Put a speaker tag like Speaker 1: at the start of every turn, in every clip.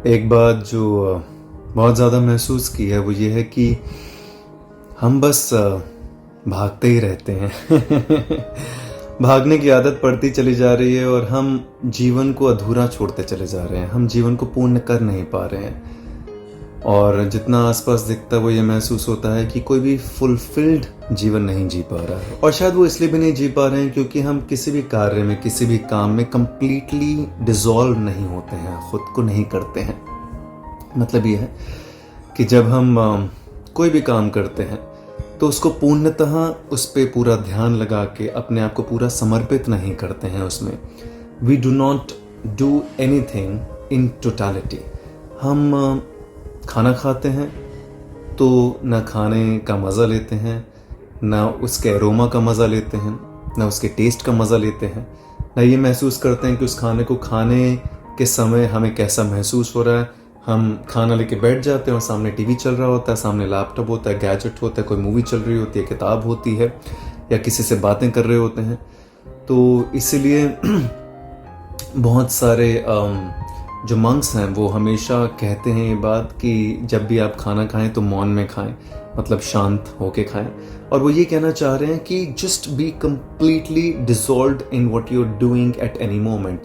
Speaker 1: एक बात जो बहुत ज़्यादा महसूस की है वो ये है कि हम बस भागते ही रहते हैं। भागने की आदत पड़ती चली जा रही है और हम जीवन को अधूरा छोड़ते चले जा रहे हैं। हम जीवन को पूर्ण कर नहीं पा रहे हैं और जितना आसपास दिखता है वो ये महसूस होता है कि कोई भी फुलफिल्ड जीवन नहीं जी पा रहा है। और शायद वो इसलिए भी नहीं जी पा रहे हैं क्योंकि हम किसी भी कार्य में, किसी भी काम में कंप्लीटली डिसॉल्व नहीं होते हैं, खुद को नहीं करते हैं। मतलब ये है कि जब हम कोई भी काम करते हैं तो उसको पूर्णतः उस पर पूरा ध्यान लगा के अपने आप को पूरा समर्पित नहीं करते हैं उसमें। We do not do anything in totality. हम खाना खाते हैं तो ना खाने का मज़ा लेते हैं, ना उसके एरोमा का मज़ा लेते हैं, ना उसके टेस्ट का मज़ा लेते हैं, ना ये महसूस करते हैं कि उस खाने को खाने के समय हमें कैसा महसूस हो रहा है। हम खाना लेके बैठ जाते हैं और सामने टीवी चल रहा होता है, सामने लैपटॉप होता है, गैजेट होता है, कोई मूवी चल रही होती है, किताब होती है या किसी से बातें कर रहे होते हैं। तो इसीलिए बहुत सारे जो मंक्स हैं वो हमेशा कहते हैं ये बात कि जब भी आप खाना खाएं तो मौन में खाएं, मतलब शांत होके खाएं। और वो ये कहना चाह रहे हैं कि just be completely dissolved in what you are doing at any moment.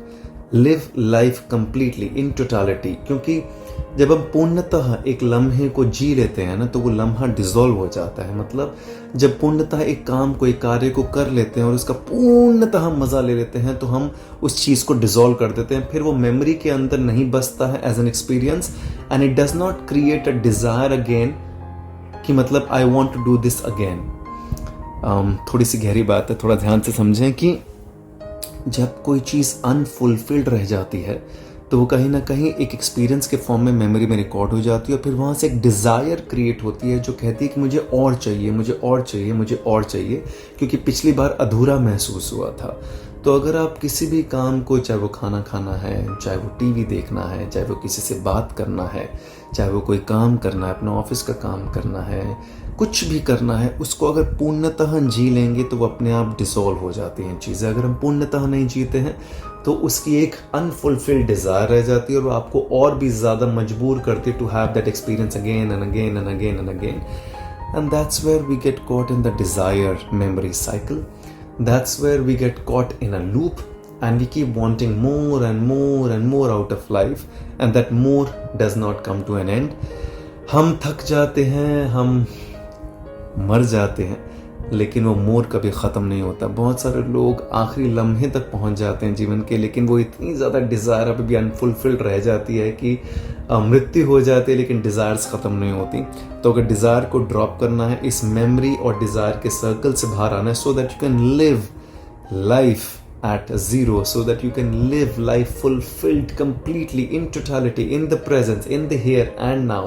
Speaker 1: Live life completely in totality. क्योंकि जब हम पूर्णतः एक लम्हे को जी लेते हैं ना तो वो लम्हा डिसॉल्व हो जाता है। मतलब जब पूर्णतः एक काम को, एक कार्य को कर लेते हैं और उसका पूर्णतः मज़ा ले लेते हैं तो हम उस चीज़ को डिसॉल्व कर देते हैं। फिर वो मेमोरी के अंदर नहीं बसता है as an experience and it does not create a desire again कि मतलब I want to do this again. थोड़ी सी गहरी बात है, थोड़ा ध्यान से समझें कि जब कोई चीज़ अनफुलफिल्ड रह जाती है तो वो कहीं ना कहीं एक एक्सपीरियंस के फॉर्म में मेमोरी में रिकॉर्ड हो जाती है और फिर वहाँ से एक डिज़ायर क्रिएट होती है जो कहती है कि मुझे और चाहिए, मुझे और चाहिए, मुझे और चाहिए, क्योंकि पिछली बार अधूरा महसूस हुआ था। तो अगर आप किसी भी काम को, चाहे वो खाना खाना है, चाहे वो टीवी देखना है, चाहे वो किसी से बात करना है, चाहे वो कोई काम करना है, अपना ऑफिस का काम करना है, कुछ भी करना है, उसको अगर पूर्णतः जी लेंगे तो वो अपने आप डिसॉल्व हो जाती हैं चीज़ें। अगर हम पूर्णतः नहीं जीते हैं तो उसकी एक अनफुलफिल्ड डिज़ायर रह जाती है और वो आपको और भी ज़्यादा मजबूर करती है to have that experience again and again and again and again. And that's where we get caught in the desire memory cycle. That's where we get caught in a loop and we keep wanting more and more and more out of life, and that more does not come to an end. हम थक जाते हैं, हम मर जाते हैं, लेकिन वो मोर कभी ख़त्म नहीं होता। बहुत सारे लोग आखिरी लम्हे तक पहुंच जाते हैं जीवन के, लेकिन वो इतनी ज़्यादा डिज़ायर अभी भी अनफुलफिल्ड रह जाती है कि मृत्यु हो जाती है लेकिन डिज़ायर्स ख़त्म नहीं होती। तो अगर डिज़ायर को ड्रॉप करना है, इस मेमोरी और डिज़ायर के सर्कल से बाहर आना है, so that you can live life at zero, so that you can live life fulfilled completely in totality, in the presence, in the here and now,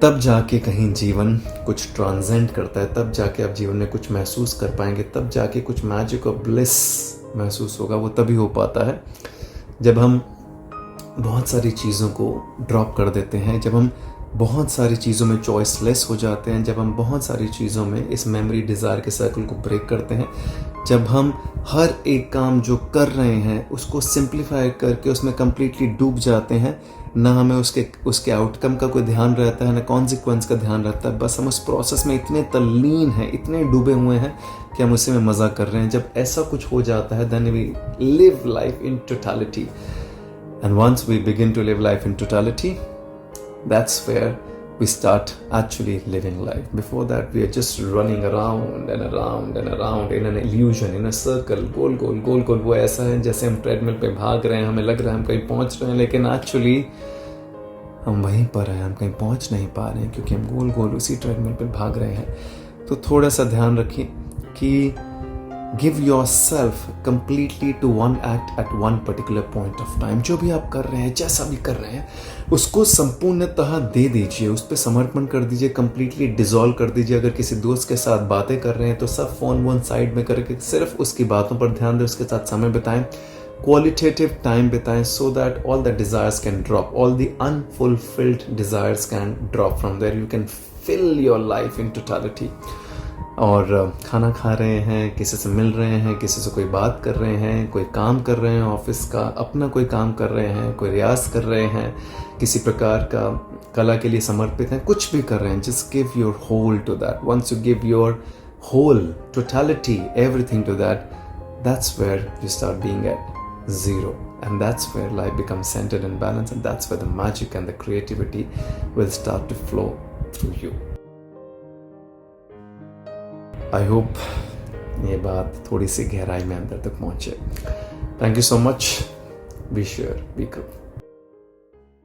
Speaker 1: तब जाके कहीं जीवन कुछ ट्रांसेंड करता है, तब जाके आप जीवन में कुछ महसूस कर पाएंगे, तब जाके कुछ मैजिक और ब्लिस महसूस होगा। वो तभी हो पाता है जब हम बहुत सारी चीज़ों को ड्रॉप कर देते हैं, जब हम बहुत सारी चीज़ों में चॉइसलेस हो जाते हैं, जब हम बहुत सारी चीज़ों में इस मेमोरी डिज़ायर के सर्कल को ब्रेक करते हैं, जब हम हर एक काम जो कर रहे हैं उसको सिंप्लीफाई करके उसमें कम्प्लीटली डूब जाते हैं। ना हमें उसके आउटकम का कोई ध्यान रहता है, ना कॉन्सिक्वेंस का ध्यान रहता है, बस हम उस प्रोसेस में इतने तल्लीन हैं, इतने डूबे हुए हैं कि हम उसी में मज़ा कर रहे हैं। जब ऐसा कुछ हो जाता है, then we live life in totality, and once we begin to live life in totality, that's where we start actually living life. Before that we are just running around and around and around in an illusion, in a circle, गोल गोल गोल गोल। वो ऐसा है जैसे हम treadmill पे भाग रहे हैं, हमें लग रहा है हम कहीं पहुंच रहे हैं, लेकिन एक्चुअली हम वहीं पर हैं, हम कहीं पहुंच नहीं पा रहे हैं क्योंकि हम गोल गोल उसी ट्रेडमिल पे भाग रहे हैं। तो थोड़ा सा ध्यान रखिए कि give yourself completely to one act at one particular point of time. जो भी आप कर रहे हैं, जैसा भी कर रहे हैं, उसको संपूर्णतः दे दीजिए, उस पर समर्पण कर दीजिए, कंप्लीटली डिसॉल्व कर दीजिए। अगर किसी दोस्त के साथ बातें कर रहे हैं तो सब फोन वोन साइड में करके सिर्फ उसकी बातों पर ध्यान दें, उसके साथ समय बिताएं, क्वालिटेटिव टाइम बिताएं, so that all the desires can drop, all the unfulfilled desires can drop from there, you can fill your life in totality. और खाना खा रहे हैं, किसी से मिल रहे हैं, किसी से कोई बात कर रहे हैं, कोई काम कर रहे हैं ऑफिस का, अपना कोई काम कर रहे हैं, कोई रियाज कर रहे हैं, किसी प्रकार का कला के लिए समर्पित हैं, कुछ भी कर रहे हैं, just give your whole to that. Once you give your whole totality, everything to that, that's where you start being at zero, and that's where life becomes centered and balanced, and that's where the magic and the creativity will start to flow through you. I hope ये बात थोड़ी सी गहराई में अंदर तक पहुंचे. Thank you so much. Be sure, be cool.